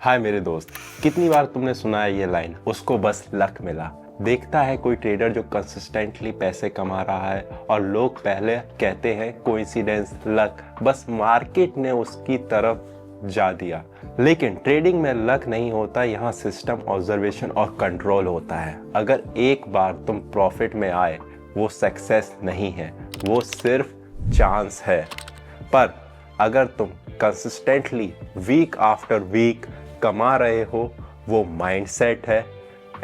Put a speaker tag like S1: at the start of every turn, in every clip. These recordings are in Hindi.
S1: हाय मेरे दोस्त, कितनी बार तुमने सुना है ये लाइन, उसको बस लक मिला। देखता है कोई ट्रेडर जो कंसिस्टेंटली पैसे कमा रहा है और लोग पहले कहते हैं कोइंसिडेंस, लक, बस मार्केट ने उसकी तरफ जा दिया। लेकिन ट्रेडिंग में लक नहीं होता, यहाँ सिस्टम, ऑब्जर्वेशन और कंट्रोल होता है। अगर एक बार तुम प्रॉफिट में आए, वो सक्सेस नहीं है, वो सिर्फ चांस है। पर अगर तुम कंसिस्टेंटली वीक आफ्टर वीक कमा रहे हो, वो माइंडसेट है,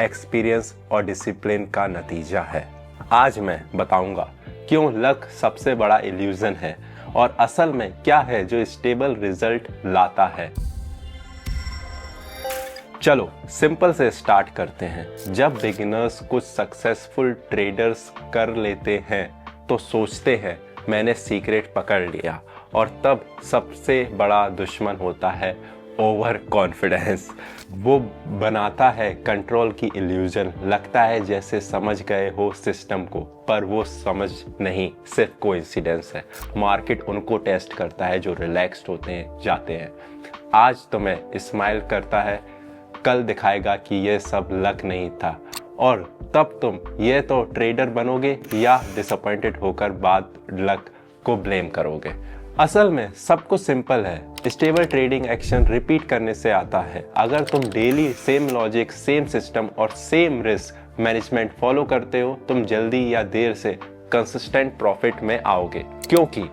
S1: एक्सपीरियंस और डिसिप्लिन का नतीजा है। आज मैं बताऊंगा क्यों लक सबसे बड़ा इल्यूजन है और असल में क्या है जो स्टेबल रिजल्ट लाता है। चलो सिंपल से स्टार्ट करते हैं। जब बिगिनर्स कुछ सक्सेसफुल ट्रेडर्स कर लेते हैं तो सोचते हैं मैंने सीक्रेट पकड़ लिया, और तब सबसे बड़ा दुश्मन होता है ओवर कॉन्फिडेंस। वो बनाता है कंट्रोल की इल्यूजन। लगता है जैसे समझ गए हो सिस्टम को, पर वो समझ नहीं, सिर्फ कोइंसिडेंस है। मार्केट उनको टेस्ट करता है जो रिलैक्स्ड होते हैं, जाते हैं। आज तुम्हें स्माइल करता है, कल दिखाएगा कि ये सब लक नहीं था, और तब तुम ये तो ट्रेडर बनोगे या डिसअपॉइंटेड होकर बाद लक को ब्लेम करोगे। असल में सब कुछ सिंपल है। स्टेबल ट्रेडिंग एक्शन रिपीट करने से आता है। अगर तुम daily same logic, same system और सेम रिस्क मैनेजमेंट फॉलो करते हो, तुम जल्दी या देर से कंसिस्टेंट प्रॉफिट में आओगे। क्योंकि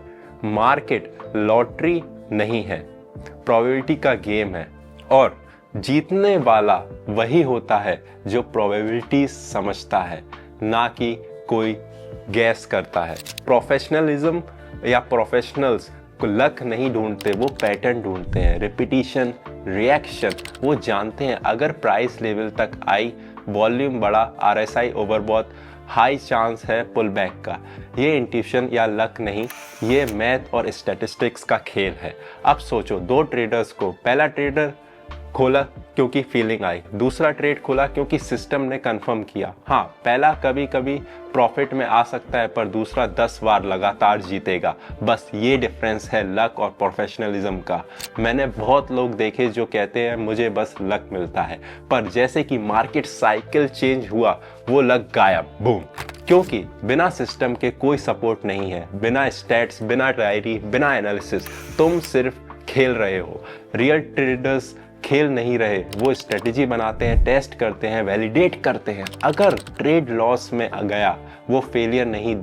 S1: मार्केट लॉटरी नहीं है, प्रोबेबिलिटी का गेम है, और जीतने वाला वही होता है जो प्रोबेबिलिटी समझता है, ना कि कोई गैस करता है। प्रोफेशनलिज्म या प्रोफेशनल्स को लक नहीं ढूंढते, वो पैटर्न ढूंढते हैं, रिपीटिशन, रिएक्शन। वो जानते हैं अगर प्राइस लेवल तक आई, वॉल्यूम बढ़ा, RSI ओवरबॉट, हाई चांस है पुल बैक का। ये इंट्यूशन या लक नहीं, ये मैथ और स्टैटिस्टिक्स का खेल है। अब सोचो, दो ट्रेडर्स को, पहला ट्रेडर खोला क्योंकि फीलिंग आई, दूसरा ट्रेड खोला क्योंकि सिस्टम ने कंफर्म किया। हाँ, पहला कभी कभी प्रॉफिट में आ सकता है, पर दूसरा 10 बार लगातार जीतेगा। बस ये डिफरेंस है लक और प्रोफेशनलिज्म का। मैंने बहुत लोग देखे जो कहते हैं मुझे बस लक मिलता है, पर जैसे कि मार्केट साइकिल चेंज हुआ, वो लक गायब, बूम। क्योंकि बिना सिस्टम के कोई सपोर्ट नहीं है, बिना स्टैट्स, बिना डायरी, बिना एनालिसिस तुम सिर्फ खेल रहे हो। रियल ट्रेडर्स खेल नहीं रहे, वो स्ट्रेटेजी बनाते हैं, टेस्ट करते हैं, वैलिडेट करते हैं। अगर ट्रेड लॉस में गया, वो फेलियर नहीं,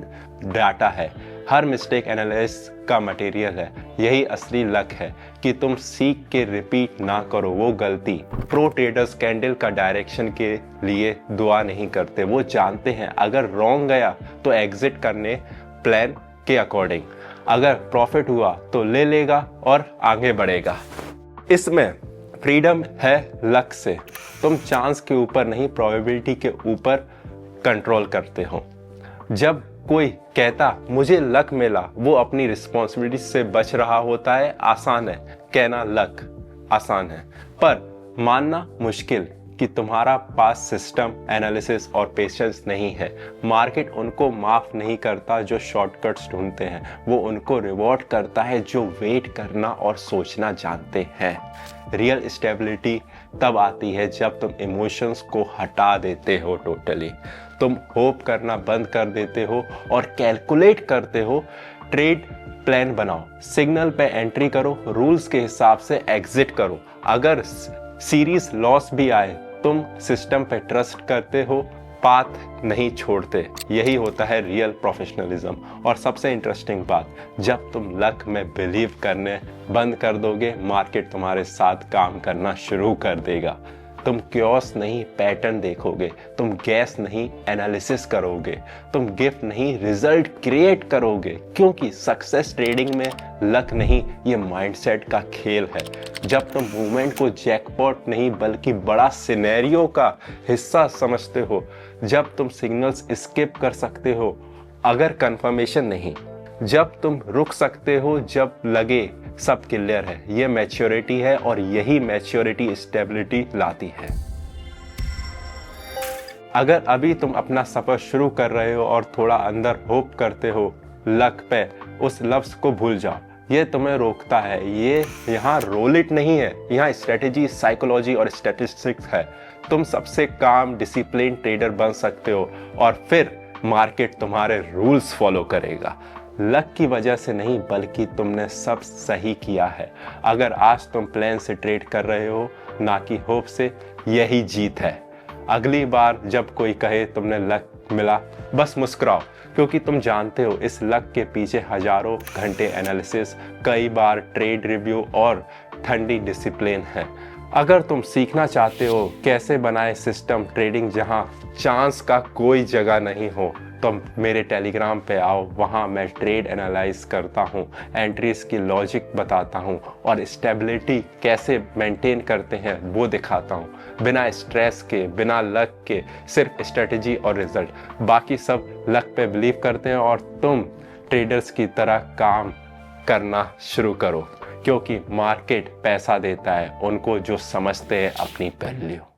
S1: डाटा है। हर मिस्टेक एनालिसिस का मटेरियल है। यही असली लक है कि तुम सीख के रिपीट ना करो वो गलती। प्रो ट्रेडर्स कैंडल का डायरेक्शन के लिए दुआ नहीं करते, वो जानते हैं अगर रॉन्ग गया तो एग्जिट करने प्लान के अकॉर्डिंग। अगर प्रॉफिट हुआ तो ले लेगा और आगे बढ़ेगा। इसमें फ्रीडम है लक से। तुम चांस के ऊपर नहीं, प्रोबेबिलिटी के ऊपर कंट्रोल करते हो। जब कोई कहता मुझे लक मिला, वो अपनी रिस्पॉन्सिबिलिटी से बच रहा होता है। आसान है कहना लक, आसान है, पर मानना मुश्किल कि तुम्हारा पास सिस्टम, एनालिसिस और पेशेंस नहीं है। मार्केट उनको माफ नहीं करता जो शॉर्टकट्स ढूंढते हैं, वो उनको रिवॉर्ड करता है जो वेट करना और सोचना जानते हैं। रियल स्टेबिलिटी तब आती है जब तुम इमोशंस को हटा देते हो टोटली। तुम होप करना बंद कर देते हो और कैलकुलेट करते हो। ट्रेड प्लान बनाओ, सिग्नल पे एंट्री करो, रूल्स के हिसाब से एग्जिट करो। अगर सीरीज लॉस भी आए, तुम सिस्टम पे ट्रस्ट करते हो, पाथ नहीं छोड़ते। यही होता है रियल प्रोफेशनलिज्म। और सबसे इंटरेस्टिंग बात, जब तुम लक में बिलीव करने बंद कर दोगे, मार्केट तुम्हारे साथ काम करना शुरू कर देगा। तुम क्योस नहीं, पैटर्न देखोगे। तुम गैस नहीं, एनालिसिस करोगे। तुम गिफ्ट नहीं, रिजल्ट क्रिएट करोगे। क्योंकि सक्सेस ट्रेडिंग में लक नहीं, ये माइंडसेट का खेल है। जब तुम मूवमेंट को जैकपॉट नहीं बल्कि बड़ा सिनेरियो का हिस्सा समझते हो, जब तुम सिग्नल्स स्किप कर सकते हो अगर कंफर्मेशन नहीं, जब तुम रुक सकते हो जब लगे सब क्लियर है, ये मैच्योरिटी है। और यही मैच्योरिटी स्टेबिलिटी लाती है। अगर अभी तुम अपना सफर शुरू कर रहे हो और थोड़ा अंदर होप करते हो लक पे, उस लफ्ज को भूल जाओ। ये तुम्हें रोकता है। ये यहाँ रोल इट नहीं है, यहाँ स्ट्रेटेजी, साइकोलॉजी और स्टैटिस्टिक्स है। तुम सबसे काम डिसिप्लिन ट्रेडर बन सकते हो और फिर मार्केट तुम्हारे रूल्स फॉलो करेगा। लक की वजह से नहीं, बल्कि तुमने सब सही किया है। अगर आज तुम प्लान से ट्रेड कर रहे हो, ना कि होप से, यही जीत है। अगली बार जब कोई कहे तुमने लक मिला, बस मुस्कुराओ, क्योंकि तुम जानते हो इस लक के पीछे हजारों घंटे एनालिसिस, कई बार ट्रेड रिव्यू और ठंडी डिसिप्लिन है। अगर तुम सीखना चाहते हो कैसे बनाए सिस्टम ट्रेडिंग जहां चांस का कोई जगह नहीं हो, तो मेरे टेलीग्राम पे आओ। वहाँ मैं ट्रेड एनालाइज करता हूँ, एंट्रीज की लॉजिक बताता हूँ और स्टेबिलिटी कैसे मेंटेन करते हैं वो दिखाता हूँ, बिना स्ट्रेस के, बिना लक के, सिर्फ स्ट्रेटजी और रिजल्ट। बाकी सब लक पे बिलीव करते हैं और तुम ट्रेडर्स की तरह काम करना शुरू करो, क्योंकि मार्केट पैसा देता है उनको जो समझते हैं अपनी वैल्यू।